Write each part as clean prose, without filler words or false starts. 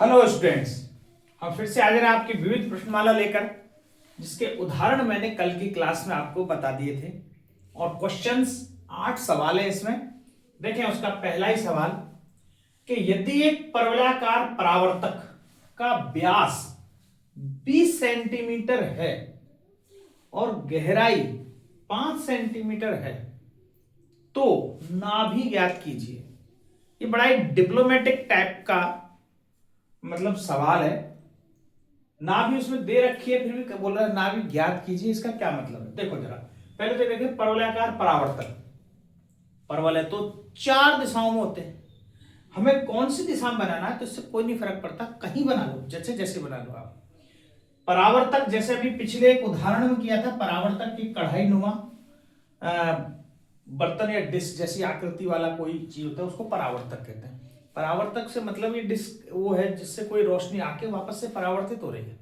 Hello students, हम फिर से हाजिर हैं आपकी विविध प्रश्नमाला लेकर, जिसके उदाहरण मैंने कल की क्लास में आपको बता दिए थे। और क्वेश्चंस 8 सवाल है इसमें। देखें उसका पहला ही सवाल कि यदि एक परवलयाकार परावर्तक का व्यास 20 सेंटीमीटर है और गहराई 5 सेंटीमीटर है तो नाभि ज्ञात कीजिए। ये बड़ा ही डिप्लोमेटिक टाइप का मतलब सवाल है। नाभि उसमें दे रखी है, फिर भी बोल रहा है नाभि ज्ञात कीजिए। इसका क्या मतलब है? देखो जरा, पहले तो देखिए परवलयाकार परावर्तक। परवल है तो 4 दिशाओं में होते हैं। हमें कौन सी दिशा में बनाना है तो इससे कोई नहीं फर्क पड़ता, कहीं बना लो, जैसे जैसे बना लो आप। परावर्तक जैसे अभी पिछले एक उदाहरण में किया था, परावर्तक की कढ़ाई नुमा बर्तन या डिस्क जैसी आकृति वाला कोई चीज होता है, उसको परावर्तक कहते हैं। परावर्तक से मतलब ये डिस्क वो है जिससे कोई रोशनी आके वापस से परावर्तित हो रही है।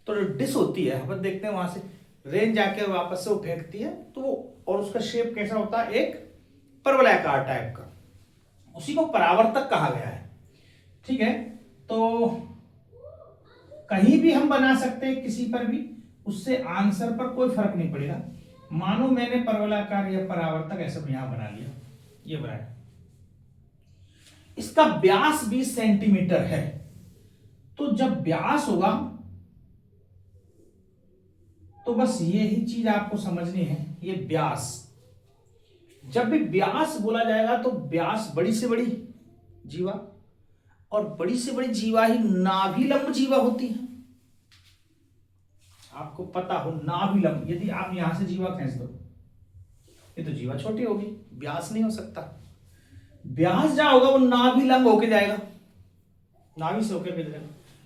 तो जो डिस्क होती है, हम देखते हैं वहां से रेंज जाके वापस से वो फेंकती है, तो और उसका शेप कैसा होता है? एक परवलयाकार टाइप का, उसी को परावर्तक कहा गया है। ठीक है, तो कहीं भी हम बना सकते हैं, किसी पर भी, उससे आंसर पर कोई फर्क नहीं पड़ेगा। मानो मैंने परवलयाकार या परावर्तक ऐसा यहां बना लिया, ये बनाया, इसका व्यास 20 सेंटीमीटर है। तो जब व्यास होगा तो बस ये ही चीज आपको समझनी है, ये व्यास। जब भी व्यास बोला जाएगा तो व्यास बड़ी से बड़ी जीवा, और बड़ी से बड़ी जीवा ही नाभिलंब जीवा होती है। आपको पता हो नाभिलंब, यदि आप यहां से जीवा खींच दो, ये तो जीवा छोटी होगी, व्यास नहीं हो सकता। व्यास जहां होगा वो नाभिलंब होके जाएगा, नाभि से होकर जाएगा।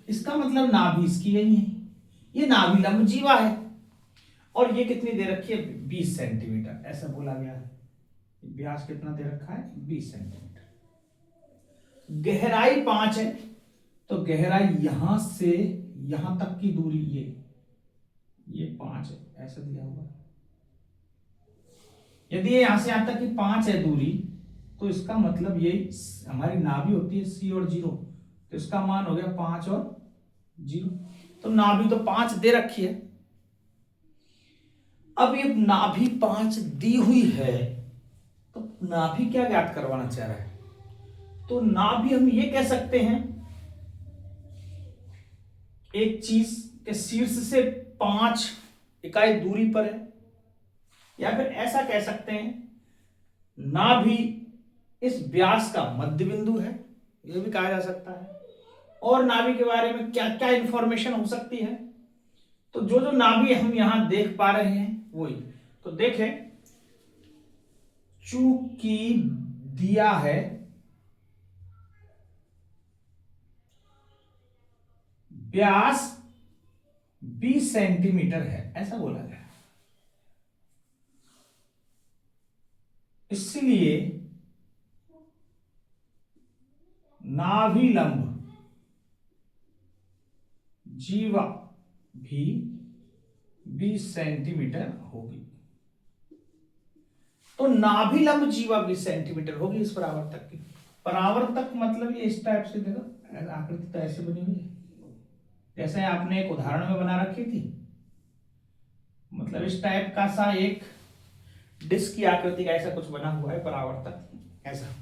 इसका मतलब नाभि इसकी यही है, ये नाभिलंब जीवा है। और ये कितनी दे रखी है? 20 सेंटीमीटर, ऐसा बोला गया है। व्यास कितना दे रखा है? 20 सेंटीमीटर। गहराई 5 है, तो गहराई यहां से यहां तक की दूरी ये 5 है, ऐसा दिया हुआ है। यदि यहां से यहां तक की 5 है दूरी, तो इसका मतलब ये हमारी नाभि होती है C और 0, तो इसका मान हो गया 5 और 0। तो नाभि तो 5 दे रखी है। अब ये नाभि 5 दी हुई है, तो नाभि क्या ज्ञात करवाना चाह रहा है? तो नाभि हम ये कह सकते हैं, एक चीज के शीर्ष से 5 इकाई दूरी पर है, या फिर ऐसा कह सकते हैं नाभि इस व्यास का मध्य बिंदु है, यह भी कहा जा सकता है। और नाभि के बारे में क्या क्या इंफॉर्मेशन हो सकती है, तो जो जो नाभि हम यहां देख पा रहे हैं वही। तो देखें, चूंकि दिया है व्यास 20 सेंटीमीटर है, ऐसा बोला गया, इसलिए नाभिलंब जीवा भी 20 सेंटीमीटर होगी। तो नाभिलंब जीवा 20 सेंटीमीटर होगी इस परावर्तक की। परावर्तक मतलब ये इस टाइप से, देखो आकृति तो ऐसे बनी हुई है, जैसे आपने एक उदाहरण में बना रखी थी, मतलब इस टाइप का सा एक डिस्क की आकृति का ऐसा कुछ बना हुआ है परावर्तक, ऐसा।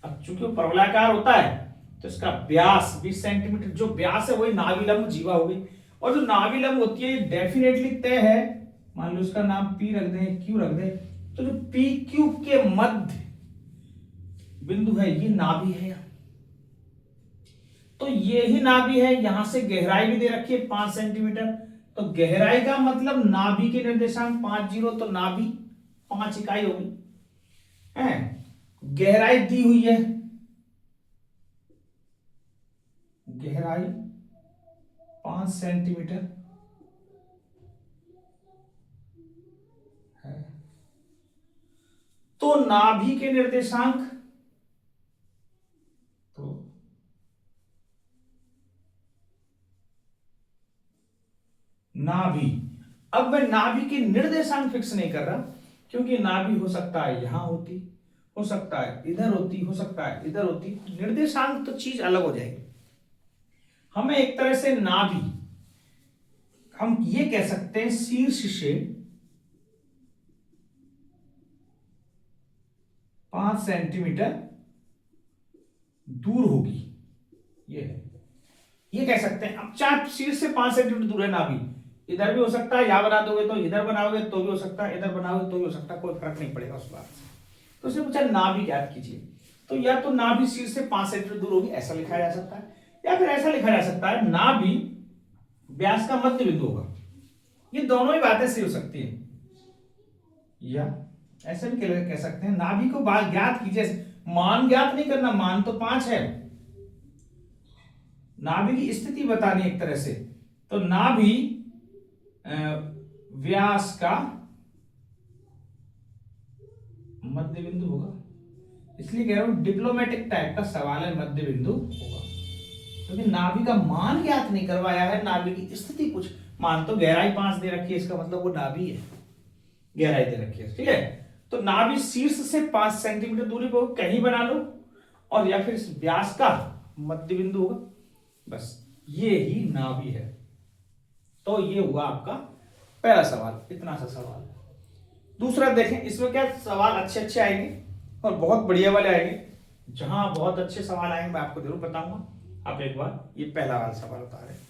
अब चूंकि वो परवलयाकार होता है तो इसका व्यास 20 सेंटीमीटर, जो व्यास है वही नाभिलंब जीवा होगी। और जो नाभिलंब होती है डेफिनेटली तय है, मान लो इसका नाम P रख दें, Q रख दें, तो जो PQ के मध्य बिंदु है ये नाभि है। तो ये ही नाभि है, यहां से गहराई भी दे रखी है 5 सेंटीमीटर, तो गहराई का मतलब नाभि के निर्देशांक 5 0, तो नाभि 5 इकाई होगी। गहराई दी हुई है, गहराई 5 सेंटीमीटर है, तो नाभि के निर्देशांक, तो नाभि, अब मैं नाभि के निर्देशांक फिक्स नहीं कर रहा, क्योंकि नाभि हो सकता है यहां होती, हो सकता है इधर होती, हो सकता है इधर होती, निर्देशांक तो चीज अलग हो जाएगी। हमें एक तरह से नाभि, हम ये कह सकते हैं शीर्ष से 5 सेंटीमीटर दूर होगी, ये है, ये कह सकते हैं। अब चार शीर्ष से 5 सेंटीमीटर दूर है नाभि, इधर भी हो सकता है, यहां बना दोगे तो इधर बनाओगे तो भी हो सकता है, इधर बनाओगे तो भी हो सकता है, कोई फर्क नहीं पड़ेगा उस बात से। तो उसने पूछा नाभि ज्ञात कीजिए, तो या तो नाभि शीर्ष से 5 सेंटीमीटर दूर होगी, ऐसा लिखा जा सकता है, या फिर ऐसा लिखा जा सकता है नाभि व्यास का मध्य बिंदु होगा। ये दोनों ही बातें सही हो सकती है, या ऐसे भी कह सकते हैं नाभि को ज्ञात कीजिए, मान ज्ञात नहीं करना, मान तो 5 है, नाभि की स्थिति बतानी एक तरह से, तो नाभि व्यास का मध्य बिंदु होगा, इसलिए कह रहा हूं डिप्लोमेटिक टाइप का सवाल है, मध्य बिंदु होगा, क्योंकि नाभि का मान ज्ञात नहीं करवाया है, नाभि की स्थिति कुछ, मान तो गहराई 5 दे रखी है, इसका मतलब वो नाभि है, गहराई दे रखी है, ठीक है। तो नाभि शीर्ष से 5 सेंटीमीटर दूरी पर कहीं बना लो, और या फिर व्यास का मध्य बिंदु होगा, बस ये ही नाभि है। तो ये हुआ आपका पहला सवाल, इतना सा सवाल। दूसरा देखें, इसमें क्या सवाल अच्छे अच्छे आएंगे और बहुत बढ़िया वाले आएंगे, जहां बहुत अच्छे सवाल आएंगे मैं आपको जरूर बताऊंगा। आप एक बार ये पहला वाला सवाल बता रहे हैं।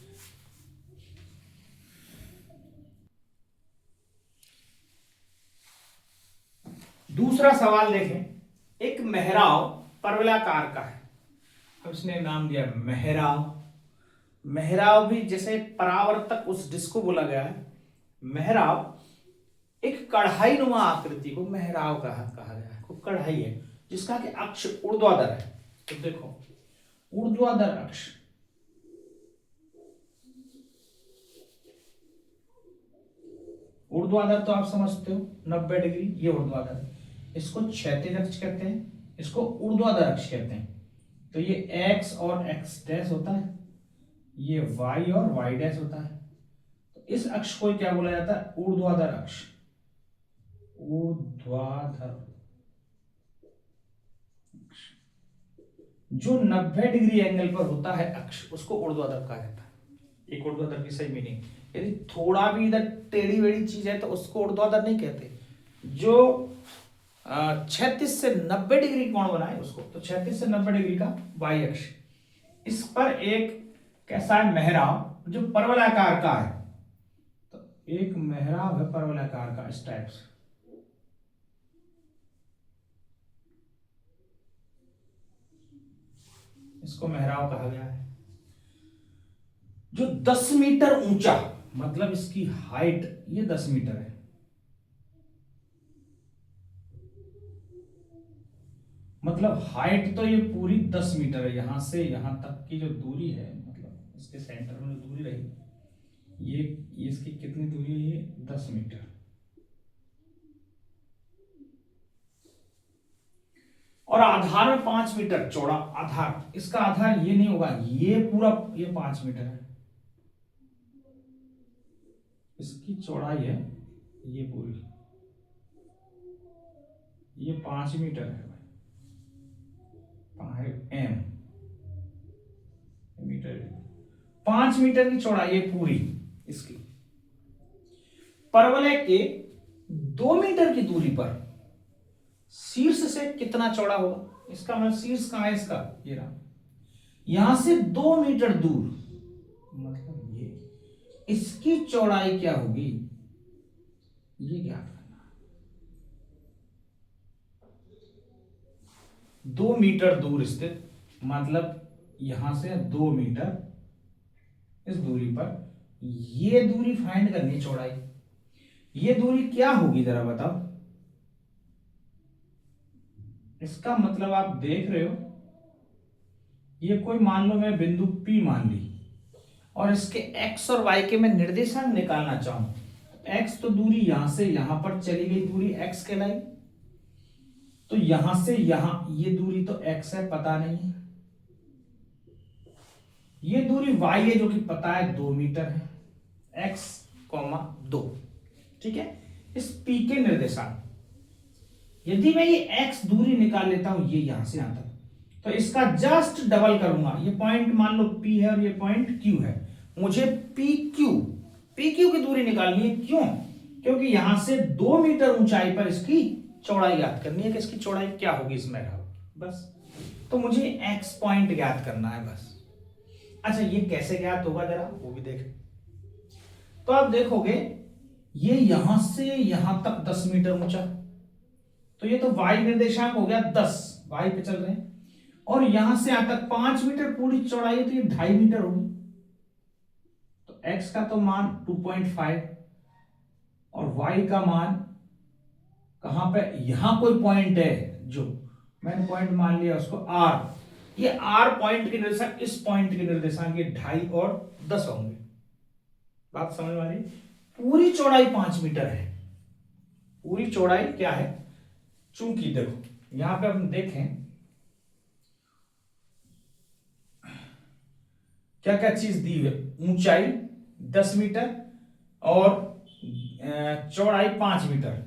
दूसरा सवाल देखें, एक मेहराब परवलयाकार का है, अब इसने नाम दिया मेहराब। मेहराब भी जैसे परावर्तक उस डिस्क को बोला गया है, मेहराब एक कढ़ाई नुमा आकृति को मेहराब कहा गया है, वो कढ़ाई है जिसका कि अक्ष ऊर्ध्वाधर है। तो देखो ऊर्ध्वाधर अक्ष, ऊर्ध्वाधर तो आप समझते हो 90 डिग्री, ये ऊर्ध्वाधर है, इसको क्षैतिज अक्ष कहते हैं, इसको ऊर्ध्वाधर अक्ष कहते हैं। तो ये x और x डैश होता है, ये y और y डैश होता है, तो इस अक्ष को क्या बोला जाता है, ऊर्ध्वाधर अक्ष, ऊर्ध्वाधर। जो 90 डिग्री एंगल पर होता है अक्ष, उसको ऊर्ध्वाधर कहा जाता है। एक ऊर्ध्वाधर की सही मीनिंग, यदि थोड़ा भी इधर टेढ़ी वेढ़ी चीज है तो उसको ऊर्ध्वाधर नहीं कहते। जो 36 से 90 डिग्री कोण बनाए उसको, तो 36 से 90 डिग्री का y अक्ष, इस पर एक कैसा है मेहराब जो परवलयाकार का है, तो एक मेहराब है परवलयाकार का इस टाइप से, इसको मेहराब कहा गया है। जो 10 मीटर ऊंचा, मतलब इसकी हाइट ये 10 मीटर है, मतलब हाइट तो ये पूरी 10 मीटर है, यहां से यहां तक की जो दूरी है, मतलब इसके सेंटर में जो दूरी रही, ये इसकी कितनी दूरी है, ये 10 मीटर। और आधार में 5 मीटर चौड़ा आधार, इसका आधार ये नहीं होगा, ये पूरा ये 5 मीटर है, इसकी चौड़ाई है ये पूरी, ये 5 मीटर है, 5 मीटर की चौड़ाई है पूरी इसकी। परवलय के 2 मीटर की दूरी पर शीर्ष से कितना चौड़ा होगा, इसका मतलब शीर्ष कहां है इसका, ये रहा, यहां से 2 मीटर दूर, मतलब ये, इसकी चौड़ाई क्या होगी ये ज्ञात करना। 2 मीटर दूर स्थित, मतलब यहां से 2 मीटर इस दूरी पर, ये दूरी फाइंड करनी, चौड़ाई, ये दूरी क्या होगी जरा बताओ। इसका मतलब आप देख रहे हो, ये कोई मान लो मैं बिंदु P मान ली, और इसके x और y के मैं निर्देशांक निकालना चाहूं, x तो दूरी यहां से यहां पर चली गई, दूरी x कहलाई, तो यहां से यहां ये दूरी तो x है, पता नहीं है, ये दूरी y है जो कि पता है 2 मीटर है, x, 2, ठीक है। इस P के निर्देशांक, यदि मैं ये x दूरी निकाल लेता हूं, ये यहां से यहां तक, तो इसका जस्ट डबल करूंगा। ये पॉइंट मान लो P है और ये पॉइंट Q है, मुझे PQ की दूरी निकालनी है। क्यों? क्योंकि यहां से 2 मीटर ऊंचाई पर इसकी चौड़ाई ज्ञात करनी है कि इसकी चौड़ाई क्या होगी इसमें, बस। तो मुझे x पॉइंट ज्ञात करना है, बस। अच्छा, ये कैसे ज्ञात होगा जरा वो भी देखें। तो आप देखोगे ये यहां से यहां तक 10 मीटर ऊंचा, तो ये तो y निर्देशांक हो गया 10, y पे चल रहे हैं, और यहां से यहां तक 5 मीटर पूरी चौड़ाई है, तो ये 2.5 मीटर होगी। तो x का तो मान 2.5 और y का मान कहां पे, यहां कोई पॉइंट है, जो मैंने पॉइंट मान लिया उसको r, ये r पॉइंट के निर्देशांक, इस पॉइंट के निर्देशांक ये 2.5 और 10 होंगे। बात समझ में आ रही? पूरी चौड़ाई 5 मीटर है, पूरी चौड़ाई क्या है, चूंकि देखो यहां पे हम देखें क्या क्या चीज दी है, ऊंचाई 10 मीटर और चौड़ाई 5 मीटर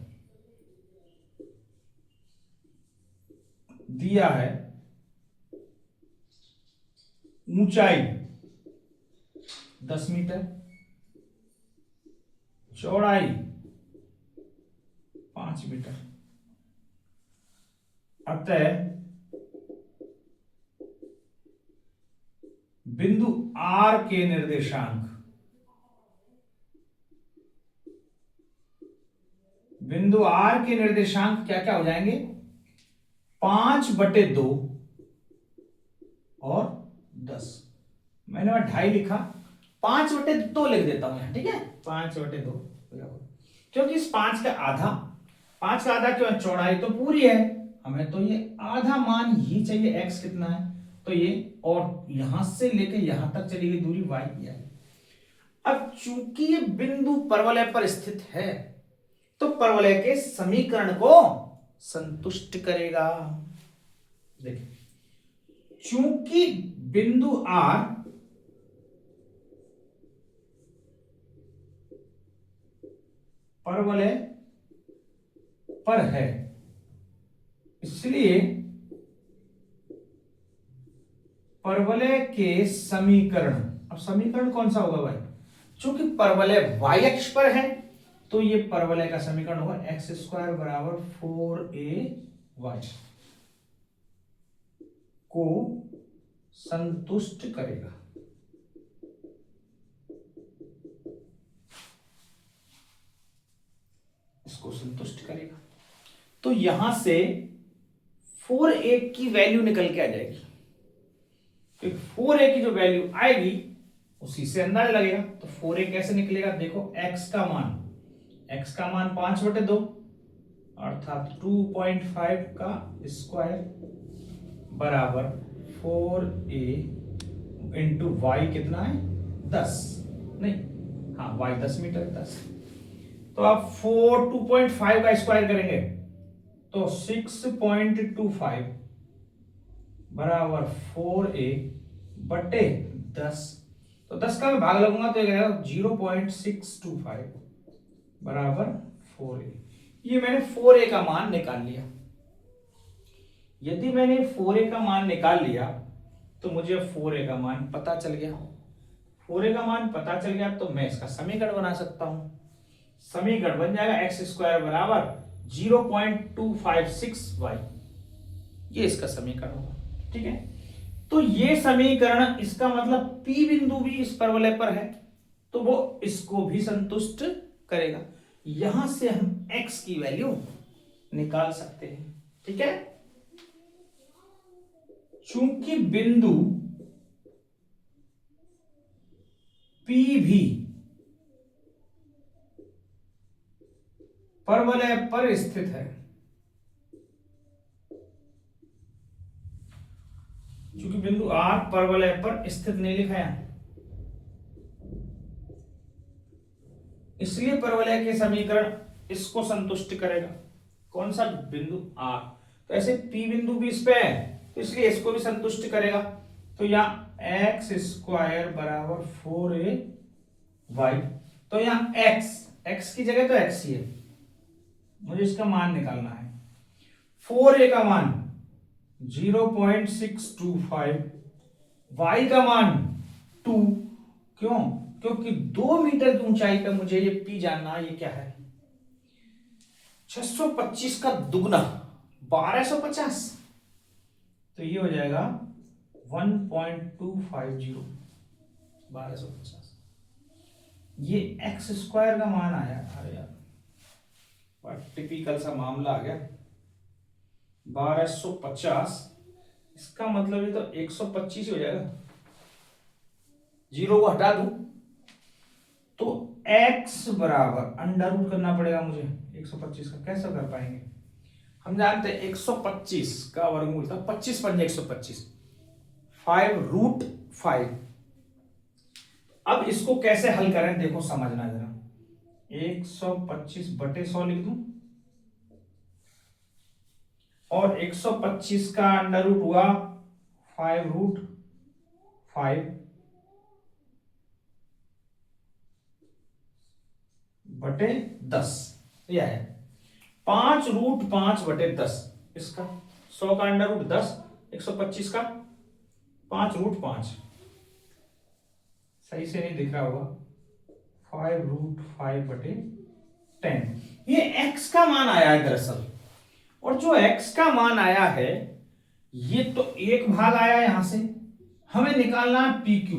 दिया है, ऊंचाई 10 मीटर, चौड़ाई 5 मीटर। अतः बिंदु R के निर्देशांक, बिंदु R के निर्देशांक क्या क्या हो जाएंगे, 5/2 और 10। मैंने वहां 2.5 लिखा, 5/2 लिख देता हूं, ठीक है, 5/2, क्योंकि इस 5 का आधा क्यों, चौड़ाई तो पूरी है, हमें तो ये आधा मान ही चाहिए। x कितना है, तो ये, और यहां से लेके यहां तक चली गई दूरी y की है। अब चूंकि ये बिंदु परवलय पर स्थित है, तो परवलय के समीकरण को संतुष्ट करेगा। देखिए, चूंकि बिंदु R परवलय पर है, इसलिए परवलय के समीकरण, अब समीकरण कौन सा होगा भाई, चूंकि परवलय y अक्ष पर है, तो ये परवलय का समीकरण होगा x² बराबर 4ay को संतुष्ट करेगा। इसको संतुष्ट करेगा, तो यहां से 4a की वैल्यू निकल के आ जाएगी। तो 4a की जो वैल्यू आएगी उसी से अंदाजा लगेगा। तो 4a कैसे निकलेगा, देखो x का मान 5/2 अर्थात 2.5 का स्क्वायर बराबर 4a इंटू वाई कितना है 10, नहीं हाँ y 10 मीटर 10। तो आप 2.5 का स्क्वायर करेंगे तो 6.25 बराबर 4a बटे 10। तो 10 का मैं भाग लगूंगा तो ये 0.625 बराबर 4a। ये मैंने 4a का मान निकाल लिया। यदि मैंने 4a का मान निकाल लिया तो मुझे 4a का मान पता चल गया। 4a का मान पता चल गया तो मैं इसका समीकरण बना सकता हूं। समीकरण बन जाएगा x² बराबर 0.256y। ये इसका समीकरण होगा, ठीक है। तो ये समीकरण, इसका मतलब P बिंदु भी इस परवलय पर है तो वो इसको भी संतुष्ट करेगा। यहां से हम x की वैल्यू निकाल सकते हैं, ठीक है। चूंकि बिंदु P भी परवलय पर स्थित है, चूंकि बिंदु R परवलय पर स्थित नहीं लिखा है, इसलिए परवलय के समीकरण इसको संतुष्ट करेगा। कौन सा, बिंदु R। तो ऐसे P बिंदु भी इस पे है तो इसलिए इसको भी संतुष्ट करेगा। तो यहां x² बराबर 4ay, तो यहां x की जगह तो x ही है, मुझे इसका मान निकालना है। 4a का मान 0.625, y का मान 2। क्यों? क्योंकि 2 मीटर की ऊंचाई पे मुझे ये p जानना है। ये क्या है? 625 का दुगना 1250, तो ये हो जाएगा 1.250, 1250। ये एक्स स्क्वायर का मान आया। अरे यार टिपिकल सा मामला आ गया। 1250, इसका मतलब ये तो 125 हो जाएगा। जीरो को हटा दूं तो x बराबर अंडर रूट करना पड़ेगा मुझे 125 का। कैसे कर पाएंगे? हम जानते हैं 125 का वर्गमूल था 25 पंजे 125, 5√5। अब इसको कैसे हल करें देखो, समझना जरा। 125/100 लिख दूं और 125 का अंडर रूट हुआ 5√5 बटे 10। यह है 5√5/10। इसका 100 का अंडर रूट 10, 125 का 5√5। सही से नहीं दिख रहा होगा। 5√5/10 ये x का मान आया है दरअसल। और जो x का मान आया है ये तो एक भाग आया यहां से। हमें निकालना है PQ।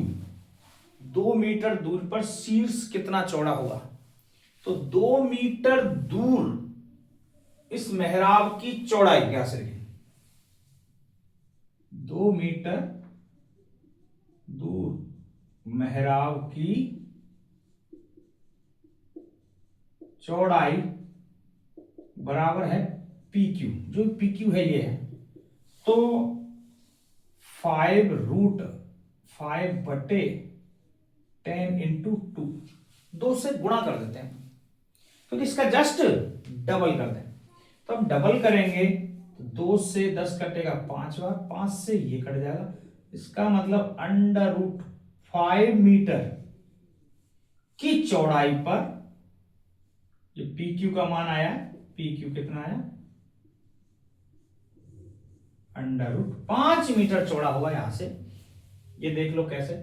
2 मीटर दूर पर शीर्ष कितना चौड़ा होगा? तो 2 मीटर दूर इस मेहराब की चौड़ाई क्या से? 2 मीटर दूर मेहराब की चौड़ाई बराबर है PQ। जो PQ है ये है, तो 5√5/10 इंटू 2, 2 से गुणा कर देते हैं क्योंकि इसका जस्ट डबल कर दें। तो हम डबल करेंगे तो 2 से 10 कटेगा 5 बार, 5 से ये कट जाएगा। इसका मतलब अंडर रूट 5 मीटर की चौड़ाई पर जो PQ का मान आया, PQ कितना आया? अंडर रूट 5 मीटर चौड़ा होगा। यहां से ये देख लो कैसे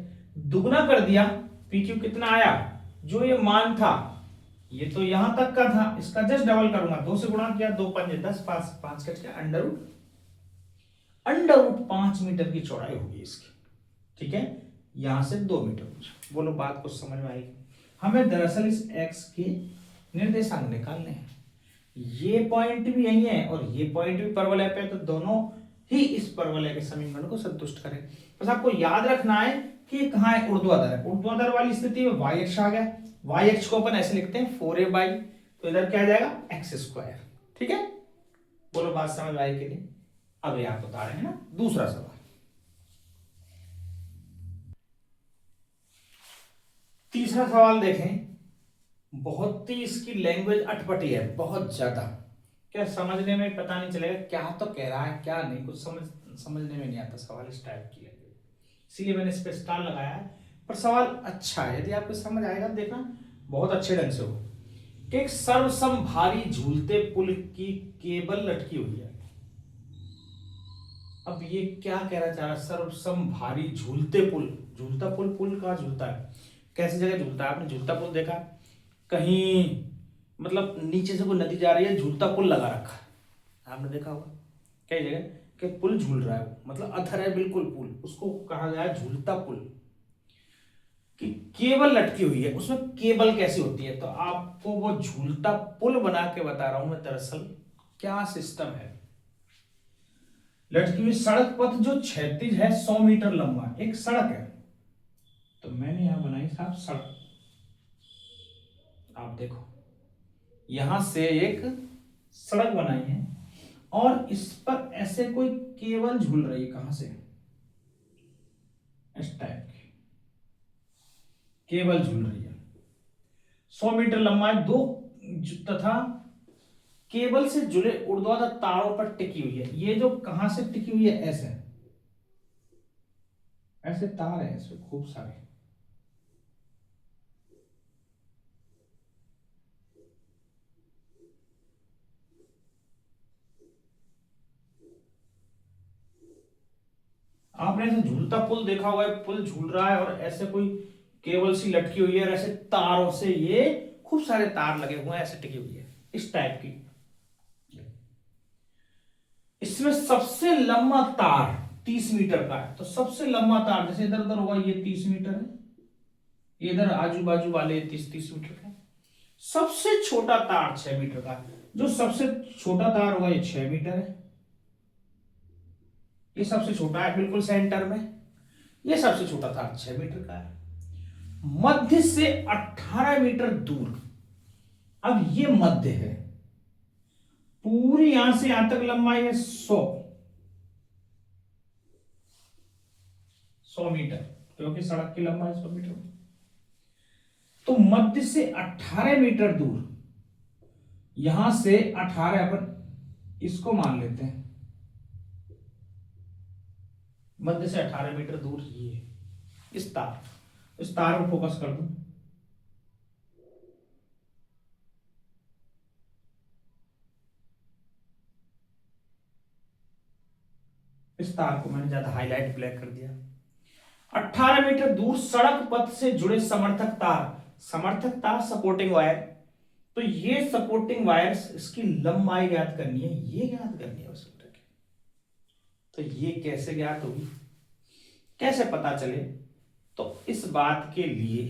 दुगना कर दिया। PQ कितना आया? जो ये मान था ये तो यहां तक का था, इसका जस्ट डबल करूंगा। 2 से गुणा किया, 2 पंजे 10, 5 कट गया। अंडर रूट 5 मीटर की चौड़ाई होगी इसकी। ठीक है, यहां से 2 मीटर ऊंचा। बोलो बात कुछ समझ में आएगी? हमें दरअसल इस x के निर्देशांक निकालने हैं। ये पॉइंट भी यही है और ये पॉइंट भी परवलय पे है, तो दोनों ही इस परवलय के समीकरण को संतुष्ट करें। बस आपको याद रखना है कि कहां है ऊर्ध्वाधर है। ऊर्ध्वाधर वाली स्थिति में y अक्ष आ गया। y अक्ष को अपन ऐसे लिखते हैं 4a/, तो इधर क्या आ जाएगा? x²। ठीक है, बोलो बात समझ आई कि नहीं? अब ये आप बता रहे हैं ना। दूसरा सवाल, तीसरा सवाल देखें। बहुत ही इसकी लैंग्वेज अटपटी है, बहुत ज्यादा। क्या समझने में पता नहीं चलेगा क्या तो कह रहा है क्या नहीं, कुछ समझने में नहीं आता सवाल इस टाइप की लैंग्वेज। इसीलिए मैंने इस पे स्टार लगाया है। पर सवाल अच्छा है, यदि आपको समझ आएगा देखना बहुत अच्छे ढंग से हो। कि एक सर्वसमभारी झूलते पुल की केबल लटकी हुई है। अब ये क्या कहना चाह रहा है? सर्वसमभारी झूलते पुल। झूलता पुल, पुल कहाँ झूलता है? कैसी जगह झूलता है? आपने झूलता पुल देखा कहीं? मतलब नीचे से कोई नदी जा रही है, झूलता पुल लगा रखा है, आपने देखा होगा कई जगह कि पुल झूल रहा है, मतलब अधर है बिल्कुल पुल, उसको कहा गया है झूलता पुल। कि केबल लटकी हुई है, उसमें केबल कैसी होती है? तो आपको वो झूलता पुल बना के बता रहा हूं मैं दरअसल क्या सिस्टम है। लटकी हुई सड़क पथ जो क्षैतिज है 100 मीटर लंबा एक सड़क है। तो मैंने यहां बनाई साहब सड़क। आप देखो यहां से एक सड़क बनाई है और इस पर ऐसे कोई केबल झूल रही है। कहां से? इस टाइप की केबल झूल रही है। 100 मीटर लंबा है, दो तथा केबल से जुड़े ऊर्ध्वाधर तारों पर टिकी हुई है। ये जो कहां से टिकी हुई है? ऐसे ऐसे तार है इसमें खूब सारे। आपने ऐसे झूलता पुल देखा हुआ है, पुल झूल रहा है और ऐसे कोई केबल सी लटकी हुई है और ऐसे तारों से ये खूब सारे तार लगे हुए हैं, ऐसे टिकी हुई है इस टाइप की। इसमें सबसे लंबा तार 30 मीटर का है, तो सबसे लंबा तार जैसे इधर उधर होगा ये 30 मीटर है, इधर आजू बाजू वाले 30 मीटर का। सबसे छोटा तार 6 मीटर का, जो सबसे छोटा तार होगा ये 6 मीटर है, ये सबसे छोटा है बिल्कुल सेंटर में, ये सबसे छोटा तार 6 मीटर का है। मध्य से 18 मीटर दूर, अब ये मध्य है, पूरी यहां से यहां तक लंबाई है 100 मीटर, क्योंकि सड़क की लंबाई 100 मीटर। तो मध्य से 18 मीटर दूर, यहां से 18 अपन इसको मान लेते हैं, मध्य से 18 मीटर दूर ये इस तार को फोकस कर दूं, इस तार को मैंने ज्यादा हाईलाइट ब्लैक कर दिया। 18 मीटर दूर सड़क पथ से जुड़े समर्थक तार सपोर्टिंग वायर, तो ये सपोर्टिंग वायर्स, इसकी लंबाई ज्ञात करनी है, ये ज्ञात करनी है बस। तो ये कैसे ज्ञात होगी, कैसे पता चले, तो इस बात के लिए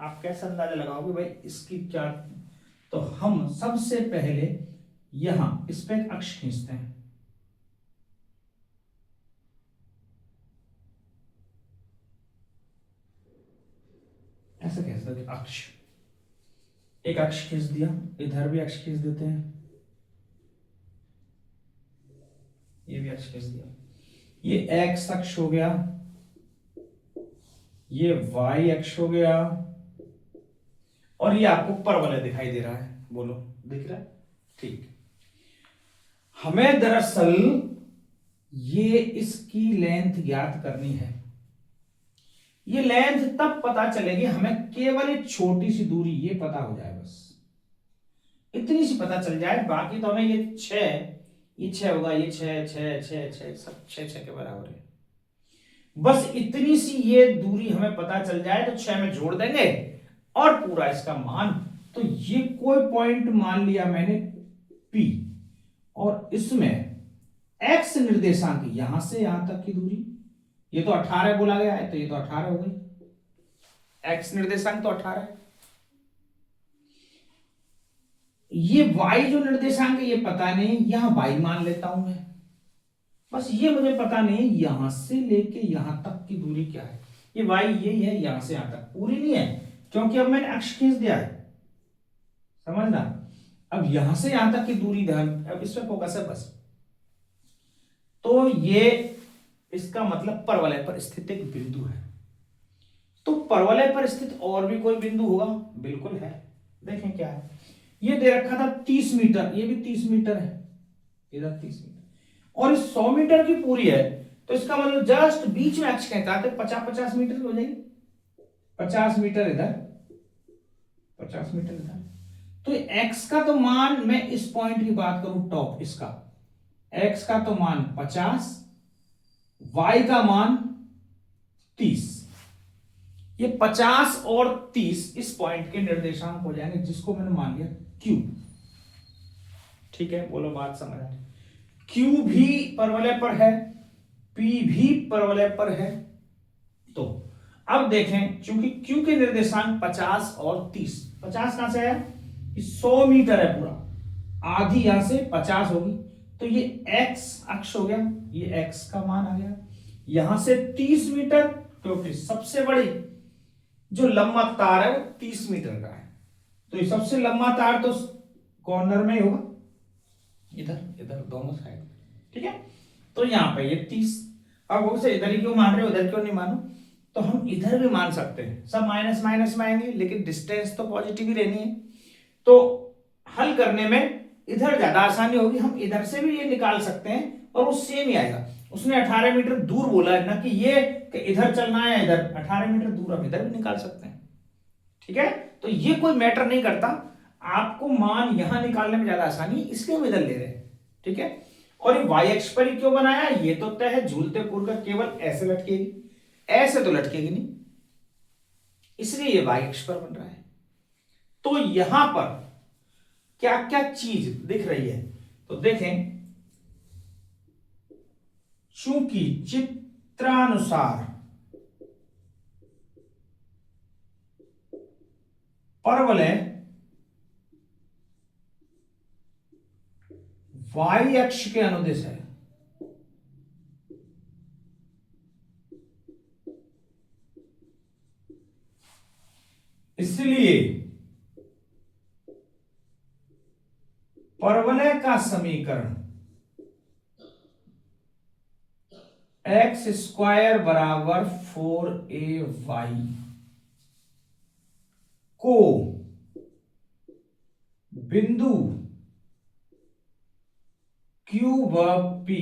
आप कैसे अंदाजा लगाओगे भाई इसकी क्या। तो हम सबसे पहले यहां इस पे एक अक्ष खींचते हैं, ऐसे खींच देते अक्ष, एक अक्ष खींच दिया, इधर भी अक्ष खींच देते हैं, ये भी अक्ष खींच दिया, ये एक्स अक्ष हो गया, ये वाई अक्ष हो गया, और ये आपको परवलय दिखाई दे रहा है, बोलो दिख रहा है, ठीक। हमें दरअसल ये इसकी लेंथ ज्ञात करनी है। ये लेंथ तब पता चलेगी हमें केवल एक छोटी सी दूरी ये पता हो जाए, बस इतनी सी पता चल जाए, बाकी तो हमें ये 6 होगा, ये 6 सब 6 के बराबर है, बस इतनी सी ये दूरी हमें पता चल जाए तो 6 में जोड़ देंगे और पूरा इसका मान। तो ये कोई पॉइंट मान लिया मैंने P, और इसमें x निर्देशांक यहां से यहां तक की दूरी, ये तो 18 बोला गया है, तो ये तो 18 हो गई, x निर्देशांक तो 18 है। ये y जो निर्देशांक है ये पता नहीं, यहां y मान लेता हूं मैं, बस ये मुझे पता नहीं यहां से लेके यहां तक की दूरी क्या है। ये y यही है, यहां से यहां तक पूरी नहीं है, क्योंकि अब मैंने अक्ष खींच दिया है, समझना। अब यहां से यहां तक की दूरी ध्यान, अब इस पे फोकस है बस। तो ये इसका मतलब परवलय पर स्थित एक बिंदु है। तो परवलय पर स्थित और भी कोई बिंदु होगा, बिल्कुल है, देखें क्या है। ये दे रखा था 30 मीटर, ये भी 30 मीटर है, इधर 30 मीटर, और इस 100 मीटर की पूरी है, तो इसका मतलब जस्ट बीच में अक्ष कहता है, 50 मीटर हो जाएगी, 50 मीटर इधर, 50 मीटर इधर। तो x का तो मान, मैं इस पॉइंट की बात करूं टॉप, इसका x का तो मान 50, y का मान 30, ये 50 और 30 इस पॉइंट के निर्देशांक हो जाएंगे, जिसको मैंने मान लिया q। ठीक है, बोलो बात समझ आ रही। q भी परवलय पर है, p भी परवलय पर है। तो अब देखें, चूंकि q के निर्देशांक 50 और 30, 50 कहां से है, 100 मीटर है पूरा, आधी यहां से 50 होगी, तो ये x अक्ष हो गया, ये x का मान आ गया। यहां से 30 मीटर, क्योंकि सबसे बड़ी जो लंबा तार है वो 30 मीटर का है, तो ये सबसे लंबा तार तो कॉर्नर में ही होगा, इधर इधर दोनों साइड, ठीक है। तो यहां पे ये 30, अब उसे इधर ही क्यों मान रहे हो, उधर क्यों नहीं मानो, तो हम इधर भी मान सकते हैं, सब माइनस माइनस में आएंगे, लेकिन डिस्टेंस तो पॉजिटिव ही रहनी है। तो हल करने में इधर ज्यादा आसानी होगी, हम इधर से भी ये निकाल सकते हैं और वो सेम ही आएगा। उसने 18 मीटर दूर बोला है ना, कि ये कि इधर चलना है, इधर 18 मीटर दूर हम इधर भी निकाल सकते हैं, ठीक है। तो ये कोई मैटर नहीं करता, आपको मान यहां निकालने में ज्यादा आसानी, इसलिए हम इधर ले रहे हैं, ठीक है। और ये वाई अक्ष पर ही क्यों बनाया, ये तो तय है, झूलते पुर्गा केवल ऐसे लटकेगी, ऐसे तो लटकेगी नहीं, इसलिए ये वाई अक्ष पर बन रहा है। तो यहां पर क्या क्या चीज दिख रही है, तो देखें, चूंकि चित्रानुसार परवलय वाई अक्ष के अनुदिश है, इसलिए परवलय का समीकरण एक्स स्क्वायर बराबर 4ay को बिंदु Q व P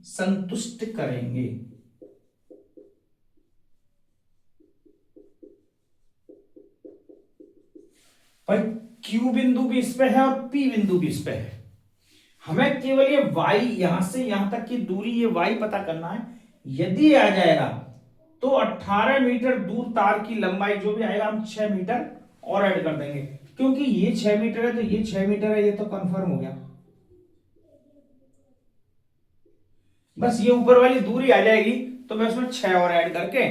संतुष्ट करेंगे। भाई Q बिंदु भी इस पे है और P बिंदु भी इस पे है, हमें केवल ये y यहां से यहां तक की दूरी, ये y पता करना है। यदि आ जाएगा तो 18 मीटर दूर तार की लंबाई जो भी आएगा हम 6 मीटर और ऐड कर देंगे, क्योंकि ये 6 मीटर है तो ये 6 मीटर है, ये तो कंफर्म हो गया। बस ये ऊपर वाली दूरी आ जाएगी तो मैं उसमें 6 और ऐड करके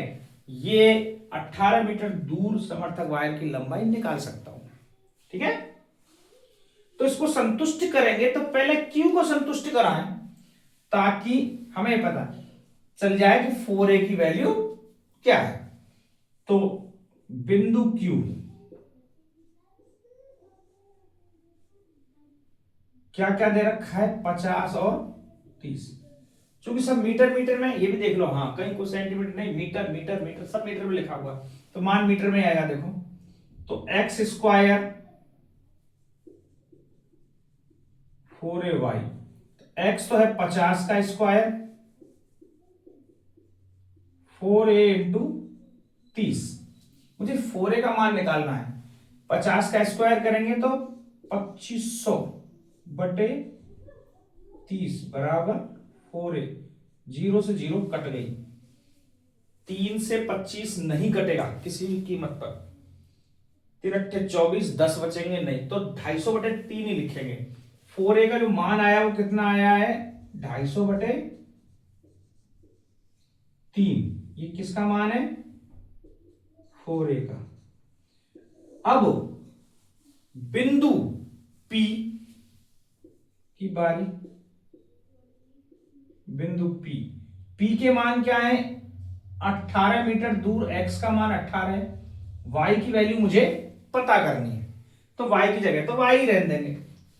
ये 18 मीटर दूर समर्थक वायर की लंबाई निकाल सकता हूं। ठीक है, तो इसको संतुष्ट करेंगे तो पहले Q को संतुष्ट कराएं ताकि हमें पता चल जाए कि 4a की वैल्यू क्या है। तो बिंदु Q क्या क्या दे रखा है, 50 और 30, क्योंकि सब मीटर मीटर में, ये भी देख लो, हाँ कहीं कोई सेंटीमीटर नहीं, मीटर मीटर मीटर सब मीटर में लिखा हुआ, तो मान मीटर में आएगा। देखो तो एक्स स्क्वायर 4ay, एक्स तो है 50 का स्क्वायर, 4a इंटू 30, मुझे 4a का मान निकालना है। 50 का स्क्वायर करेंगे तो 2500 बटे 30 बराबर 4a, 0 से 0 कट गई, 3 से 25 नहीं कटेगा किसी भी कीमत पर, 3 अट्ठे 24, 10 बचेंगे नहीं, तो 250 बटे 3 ही लिखेंगे। 4a का जो मान आया वो कितना आया है, 250 बटे 3, ये किसका मान है, 4a का। अब बिंदु P की बारी, बिंदु P के मान क्या है, 18 मीटर दूर x का मान 18 है, y की वैल्यू मुझे पता करनी है, तो y की जगह तो y ही रहने देंगे,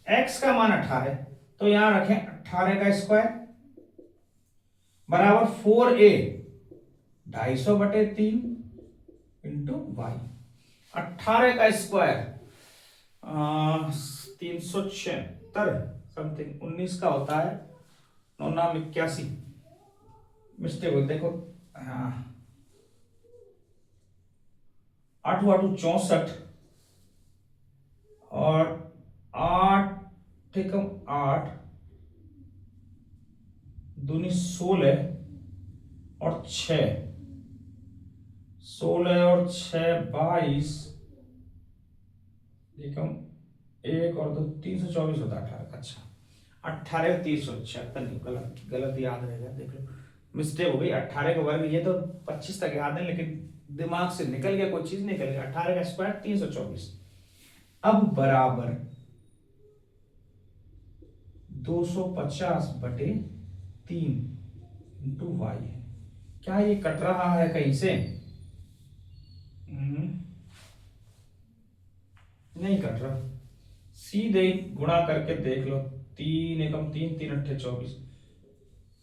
x का मान 18 है तो यहां रखें 18 का स्क्वायर बराबर 4a 250 बटे 3 इंटू y, 18 का स्क्वायर 376 समथिंग 19 का होता है, 981, मिस्टेक हो, देखो हाँ 8 8 64 और 8 एकम 8 दूनी 16 और 6, 16 और 6 22, एकम 1 और 2 324 होता है 18। अच्छा 18 376 नहीं, गलत गलत याद रहेगा, देख लो मिस्टेक हो गई, 18 का वर्ग, ये तो 25 तक याद है लेकिन दिमाग से निकल गया, कोई चीज निकल गया, 18 का स्क्वायर 324। अब बराबर 250 बटे 3 इंटू वाई है, क्या ये कट रहा है कहीं से, नहीं कट रहा, सीधे गुणा करके देख लो, 3 एकम 3 3 अट्ठे 24,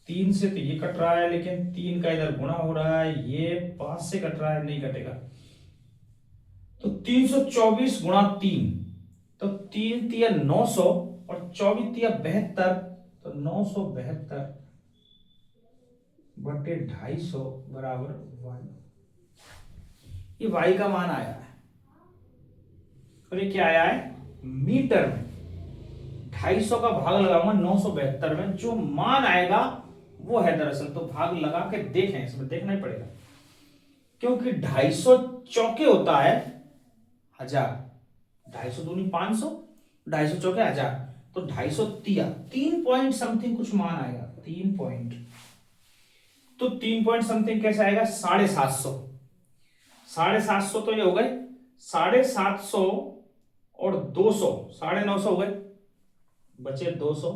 3 से तो ये कट रहा है लेकिन 3 का इधर गुणा हो रहा है, ये 5 से कट रहा है, नहीं कटेगा, तो 324 गुणा 3, तो 3 तिया 900 और 24 तिया 72, तो 972 बटे 250 बराबर y, ये y का मान आया है और ये क्या आया है मीटर में, 250 का भाग लगाऊंगा 972 में, जो मान आएगा वो है दरअसल, तो भाग लगा के देखें, इसमें देखना ही पड़ेगा, क्योंकि 250 चौके होता है 1000, 250 दूनी 500, 250 चौके 1000, तो 250 तिया 3 पॉइंट समथिंग कुछ मान आएगा, 3 पॉइंट, तो 3 पॉइंट समथिंग कैसे आएगा, 750, 750 तो ये हो गए 750 और 200, 950 हो गए, बचे 200,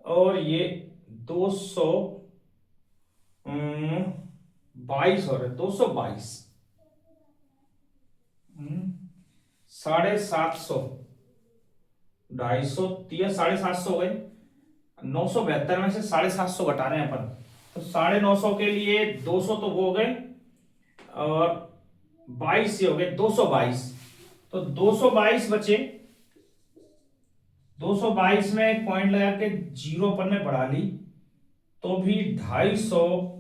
और ये 222 हो रहे, 222, 750, 250 तिया 750 हो गए, 972 में से 750 घटा रहे हैं अपन, तो 950 के लिए 200 तो वो हो गए, और 22 ये हो गए 222, तो 222 बचे, 222 में एक पॉइंट लगा के 0 पर में बढ़ा ली, तो भी 250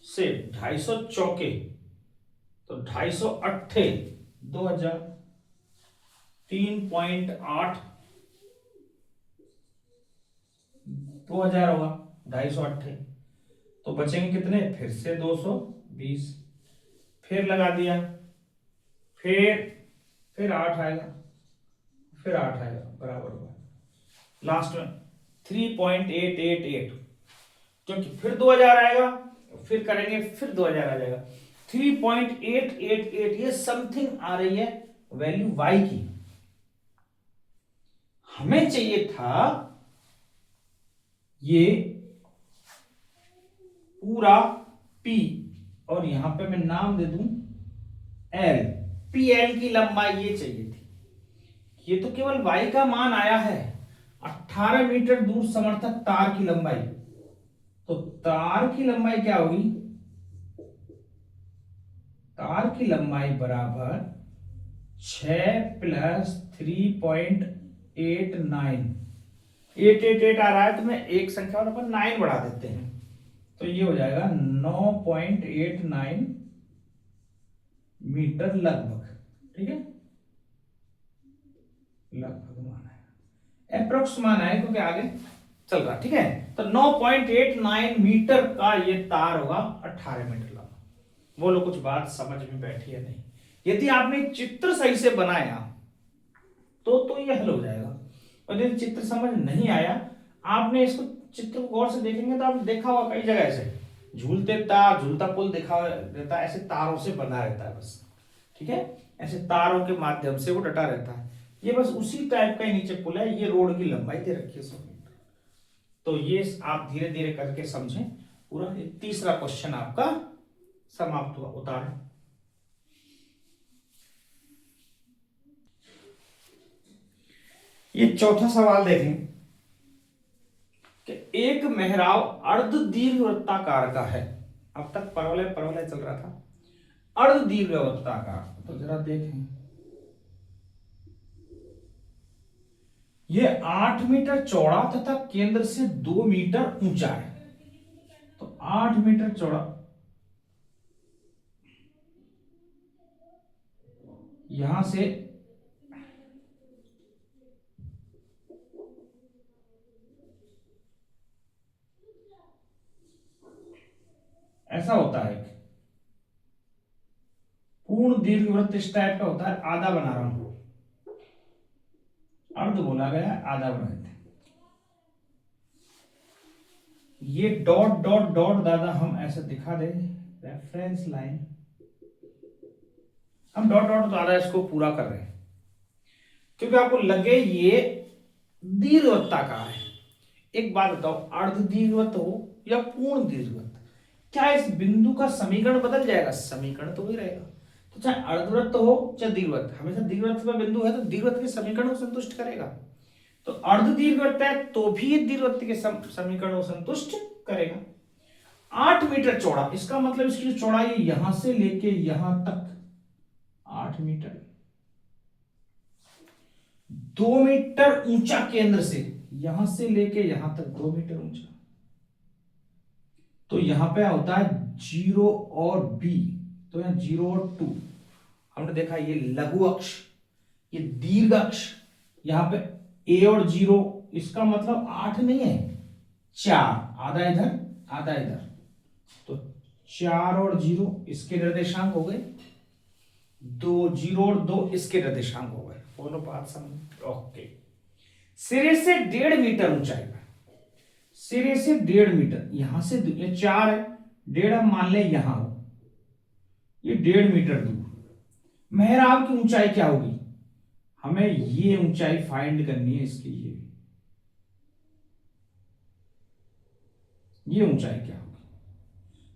से 250 चौके, तो 250 अट्ठे 2000, 3.8 2000 होगा 250 अट्ठे, तो बचेंगे कितने, फिर से 220, फिर लगा दिया, फिर 8 आएगा, फिर 8 आएगा, बराबर हुआ, लास्ट में 3.888, क्योंकि फिर 2000 आएगा, फिर करेंगे, फिर 2000 आ जाएगा, 3.888, ये समथिंग आ रही है वैल्यू y की, हमें चाहिए था ये पूरा p, और यहां पे मैं नाम दे दूं l, pl की लंबाई ये चाहिए थी, ये तो केवल y का मान आया है, 18 मीटर दूर समर्थक तार की लंबाई, तो तार की लंबाई क्या होगी, तार की लंबाई बराबर 6 प्लस 3.89, 888 आ रहा है, तो मैं एक संख्या और अपन 9 बढ़ा देते हैं, तो ये हो जाएगा 9.89 मीटर लगभग, ठीक है, लगभग मान है, अप्रोक्स मान है, क्योंकि आगे चल रहा, ठीक है, तो 9.89 मीटर का ये तार होगा, 18 मीटर लंबा, बोलो कुछ बात समझ में बैठी है नहीं, यदि आपने चित्र सही से बनाया तो ये हल हो जाएगा, और यदि चित्र समझ नहीं आया, आपने इसको चित्र को गौर से देखेंगे तो आपने देखा होगा कई जगह ऐसे झूलते तार, झूलता पुल दिखा रहता है, ऐसे तारों से बना रहता है बस, ठीक है, ऐसे तारों के माध्यम से वो डटा रहता है, ये बस उसी टाइप का ही नीचे पुल है, ये रोड की लंबाई दे रखी है 100 मीटर, तो ये आप धीरे धीरे करके समझें पूरा। तीसरा क्वेश्चन आपका समाप्त हुआ, उतारें। ये चौथा सवाल देखें कि एक मेहराब अर्ध दीर्घवृत्ताकार का है, अब तक परवलय परवलय चल रहा था, अर्ध दीर्घवृत्ताकार, तो जरा देखें, ये 8 मीटर चौड़ा तथा केंद्र से 2 मीटर ऊंचा है, तो 8 मीटर चौड़ा, यहां से ऐसा होता है, पूर्ण दीर्घवृत्त इस टाइप का होता है, आधा बना रहा हूं, अर्ध बोला गया, आधा बना देते, ये डॉट डॉट डॉट दादा हम ऐसे दिखा दे, रेफरेंस लाइन, हम डॉट डॉट द्वारा इसको पूरा कर रहे हैं, क्योंकि आपको लगे ये दीर्घवृत्ताकार है। एक बात बताओ, अर्ध दीर्घवृत्त हो या पूर्ण दीर्घवृत्त, क्या इस बिंदु का समीकरण बदल जाएगा, समीकरण तो वही रहेगा, तो चाहे अर्धवृत्त हो चाहे दीर्घवृत्त, हमेशा दीर्घवृत्त में बिंदु है तो दीर्घवृत्त के समीकरण को संतुष्ट करेगा, तो अर्ध दीर्घवृत्त है तो भी ये दीर्घवृत्त के समीकरण को संतुष्ट करेगा। 8 मीटर चौड़ा, इसका मतलब इसकी जो चौड़ाई है यहां से लेके यहां तक 8 मीटर, 2 मीटर ऊंचा केंद्र से, यहां से लेके यहां तक 2 मीटर ऊंचा, तो यहां पे होता है 0 और B, तो यहां 0 और 2, हमने देखा ये लघु अक्ष, ये दीर्घ अक्ष, यहां पे A और 0 इसका मतलब 8 नहीं है, 4, आधा इधर आधा इधर, तो 4 और 0 इसके निर्देशांक हो गए, 2 0 और 2 इसके निर्देशांक हो गए। बोलो बात समझ? ओके। सिरे से 1.5 मीटर ऊंचाई पर, सिरे से 1.5 मीटर, यहां से ये 4 है, 1.5 हम मान ले यहां हो, ये 1.5 मीटर दूर मेहराब की ऊंचाई क्या होगी? हमें ये ऊंचाई फाइंड करनी है इसकी, ये ऊंचाई क्या होगी?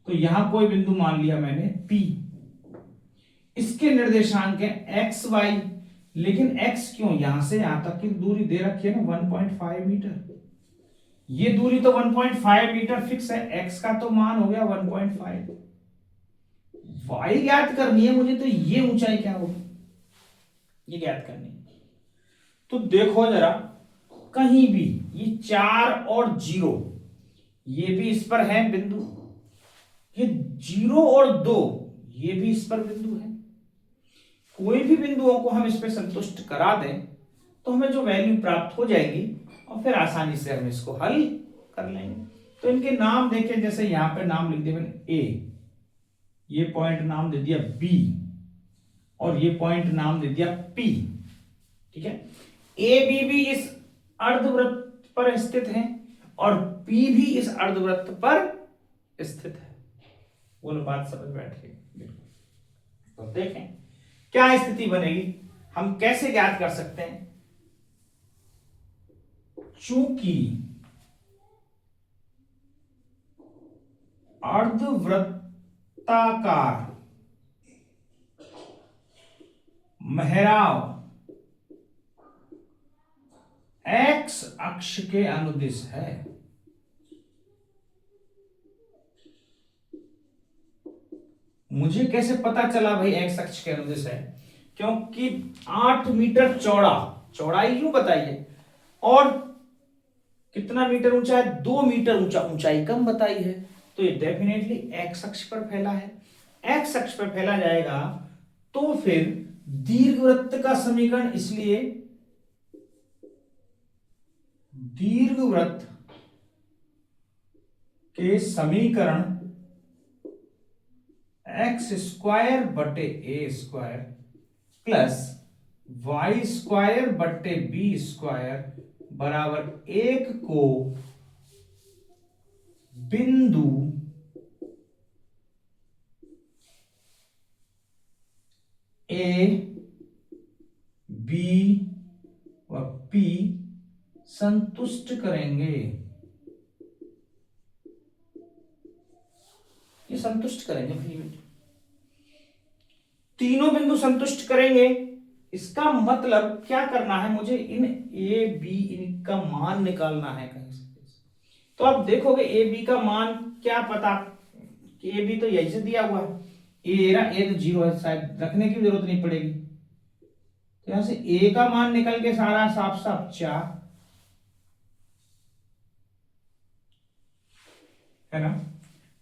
तो यहां कोई बिंदु मान लिया मैंने P, इसके निर्देशांक है एक्स वाई, लेकिन x क्यों? यहां से यहां तक की दूरी दे रखी है ना 1.5 मीटर, ये दूरी तो 1.5 मीटर फिक्स है, x का तो मान हो गया 1.5, y ज्ञात करनी है मुझे, तो ये ऊंचाई क्या होगी ये ज्ञात करनी है। तो देखो जरा, कहीं भी ये 4 और 0 ये भी इस पर है बिंदु, ये 0 और 2 ये भी इस पर बिंदु है, कोई भी बिंदुओं को हम इस पे संतुष्ट करा दें तो हमें जो वैल्यू प्राप्त हो जाएगी और फिर आसानी से हम इसको हल कर लेंगे। तो इनके नाम देखें, जैसे यहां पे नाम लिख दिया मैंने ए, ये पॉइंट नाम दे दिया बी, और ये पॉइंट नाम दे दिया पी, ठीक है। ए बी भी इस अर्धवृत्त पर स्थित है और पी भी इस अर्धवृत्त पर स्थित है। बोलो बात समझ बैठ रही? तो देखें क्या स्थिति बनेगी, हम कैसे ज्ञात कर सकते हैं? चूंकि अर्धवृत्ताकार मेहराब एक्स अक्ष के अनुदिश है, मुझे कैसे पता चला भाई एक्स अक्ष के अनुदिश है? क्योंकि 8 मीटर चौड़ा, चौड़ाई क्यों बताइए, और कितना मीटर ऊंचा है? 2 मीटर ऊंचा, ऊंचाई कम बताई है, तो ये डेफिनेटली एक्स अक्ष पर फैला है। एक्स अक्ष पर फैला जाएगा तो फिर दीर्घवृत्त का समीकरण, इसलिए दीर्घवृत्त के समीकरण एक्स स्क्वायर बटे ए स्क्वायर प्लस वाई स्क्वायर बटे बी स्क्वायर बराबर 1 को बिंदु ए बी व पी संतुष्ट करेंगे, ये संतुष्ट करेंगे भाई, तीनों बिंदु संतुष्ट करेंगे। इसका मतलब क्या करना है मुझे? इन ए बी इनका मान निकालना है कहीं से। तो आप देखोगे ए बी का मान क्या पता, ए बी तो यही से दिया हुआ है, ए तो 0 है, शायद रखने की जरूरत नहीं पड़ेगी, तो यहां से ए का मान निकल के सारा साफ साफ 4 है ना,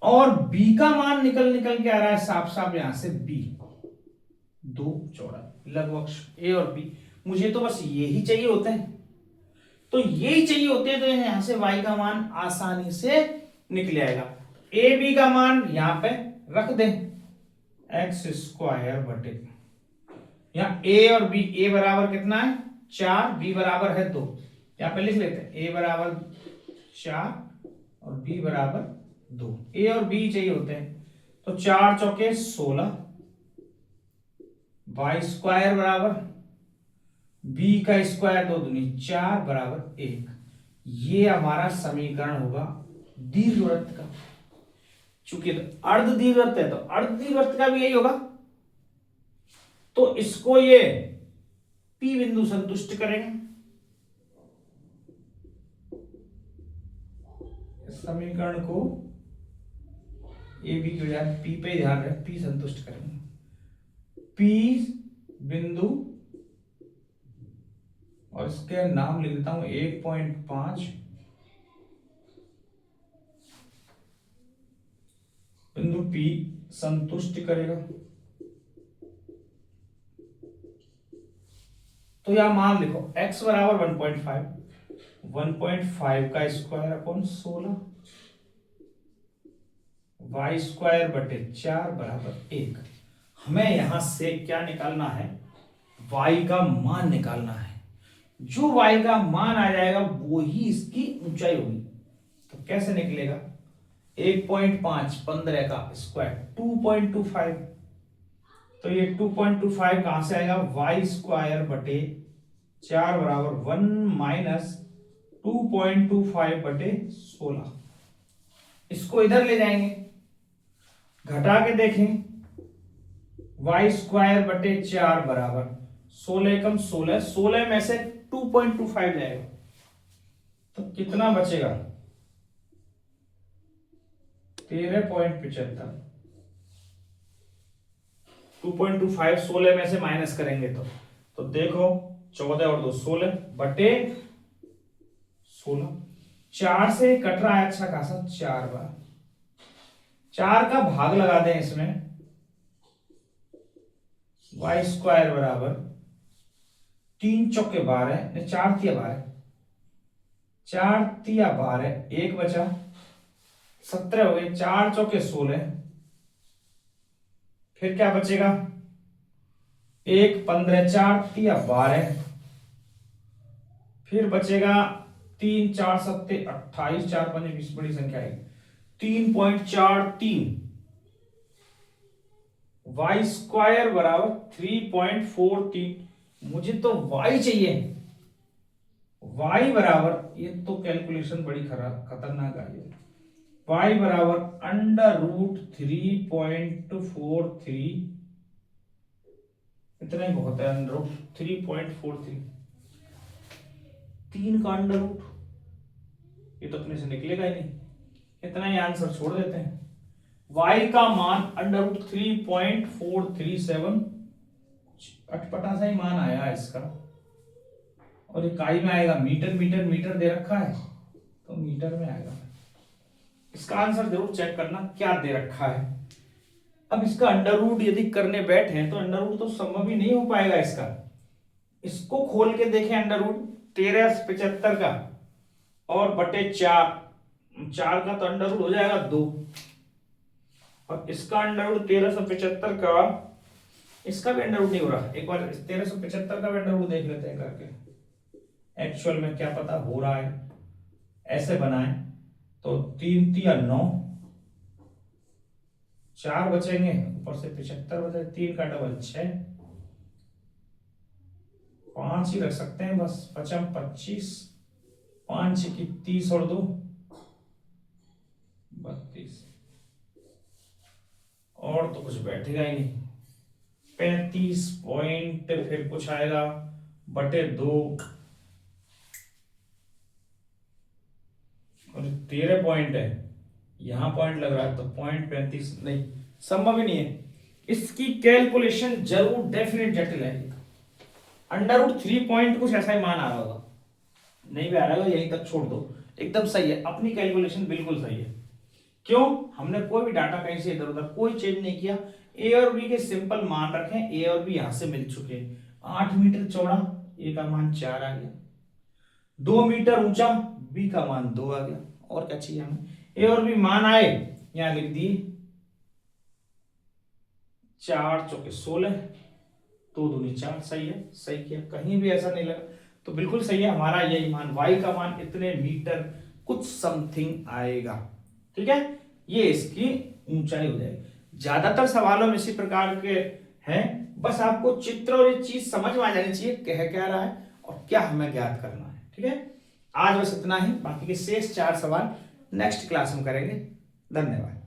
और बी का मान निकल के आ रहा है साफ साफ यहां से बी, 2 चौड़ा लगभग ए और बी, मुझे तो बस यही चाहिए होते हैं, तो यही चाहिए होते हैं, तो यहां से y का मान आसानी से निकल आएगा। ए बी का मान यहां पे रख दें, एक्स स्क्वायर बटे, यहां ए और बी, ए बराबर कितना है 4, बी बराबर है 2, यहां पे लिख लेते हैं ए बराबर 4 और बी बराबर 2, ए और बी चाहिए होते हैं, तो 4 चौके 16, वाई स्क्वायर बराबर बी का स्क्वायर 2 दूनी 4 बराबर 1, ये हमारा समीकरण होगा दीर्घवृत्त का। चूंकि अर्ध दीर्घवृत्त है तो अर्ध दीर्घवृत्त का भी यही होगा, तो इसको ये P बिंदु संतुष्ट करेंगे, इस समीकरण को ए बी की बजाय P पे ध्यान रहे, P संतुष्ट करेंगे, P बिंदु, और इसके नाम लिख देता हूं 1.5 बिंदु P संतुष्ट करेगा। तो यहां मान लिखो x बराबर 1.5, 1.5 का स्क्वायर अपॉन 16, वाई स्क्वायर बटे 4 बराबर 1। हमें यहां से क्या निकालना है, y का मान निकालना है। जो y का मान आ जाएगा वो ही इसकी ऊंचाई होगी। तो कैसे निकलेगा, 1.5 15 का स्क्वायर 2.25, तो ये 2.25 कहां से आएगा, वाई स्क्वायर बटे 4 बराबर 1 माइनस 2.25 बटे 16। इसको इधर ले जाएंगे, घटा के देखें, वाई स्क्वायर बटे 4 बराबर 16 कम 16, 16 में से 2.25 जाएगा तो कितना बचेगा, 13.75। 2.25 16 में से माइनस करेंगे तो देखो 14 और 2 16 बटे 16, 4 से कट रहा है अच्छा खासा 4 बार, 4 का भाग लगा दें इसमें, वाई स्क्वायर बराबर 3 चौके 12, 4 तिया 12, 4 तिया 12, 1 बचा 17 हो गए, 4 चौके 16, फिर क्या बचेगा, 1 15, 4 तिया 12, फिर बचेगा 3 4 7 28, 4 5 20 बड़ी संख्या है 3.43, वाई स्क्वायर बराबर 3.43। मुझे तो y चाहिए, y बराबर, ये तो कैलकुलेशन बड़ी खतरनाक आई है, y बराबर अंडर रूट 3.43, इतना ही बहुत है, अंडर रूट 3.43, 3 का अंडर रूट, ये तो अपने से निकलेगा ही नहीं, इतना ही आंसर छोड़ देते हैं। y का मान अंडर रूट 3.437, अटपटा सा ही मान आया इसका, और इकाई में आएगा मीटर, मीटर मीटर दे रखा है तो मीटर में आएगा। इसका आंसर जरूर चेक करना क्या दे रखा है। अब इसका अंडर रूट यदि करने बैठे तो अंडर रूट तो संभव ही नहीं हो पाएगा इसका। इसको खोल के देखें, अंडर रूट 1375 का और बटे 4 का तो अंडर रूट हो जाएगा 2, और इसका अंडर रूट 1375 का, इसका भी अंडर रूट नहीं हो रहा। एक बार 1375 का भी अंडर रूट देख लेते हैं करके, एक्चुअल में क्या पता हो रहा है। ऐसे बनाए तो 3 तिया 9, 4 बचेंगे, ऊपर से 75 बचे, 3 का डबल 6, 5 ही रख सकते हैं बस, 5 25, 5 की 30 और 2 32, और तो कुछ बैठेगा ही नहीं, 35 पॉइंट फिर कुछ आएगा बटे 2, और 13 पॉइंट है, यहां पॉइंट लग रहा है तो पॉइंट 35 नहीं, संभव ही नहीं है। इसकी कैलकुलेशन जरूर डेफिनेट जटिल है। अंडर रूट 3 पॉइंट कुछ ऐसा ही मान आ रहा होगा, नहीं भी आ रहा होगा, यहीं तक छोड़ दो, एकदम सही है, अपनी कैलकुलेशन बिल्कुल सही है। क्यों, हमने कोई भी डाटा कहीं से इधर उधर कोई चेंज नहीं किया, ए और बी के सिंपल मान रखे, ए और बी यहां से मिल चुके हैं। 8 मीटर चौड़ा, ए का मान 4 आ गया, 2 मीटर ऊंचा, बी का मान 2 आ गया, और क्या चाहिए हमें। ए और बी मान आए, यहां लिख दिए 4 चौके 16, 2 दूनी 4, सही है, सही किया, कहीं भी ऐसा नहीं लगा, तो बिल्कुल सही है हमारा यही मान, y का मान इतने मीटर कुछ समथिंग आएगा। ठीक है, ये इसकी ऊंचाई हो जाएगी। ज्यादातर सवालों में इसी प्रकार के हैं, बस आपको चित्र और ये चीज समझ में आ जानी चाहिए कह क्या रहा है और क्या हमें ज्ञात करना है। ठीक है, आज बस इतना ही, बाकी के शेष 4 सवाल नेक्स्ट क्लास में करेंगे। धन्यवाद।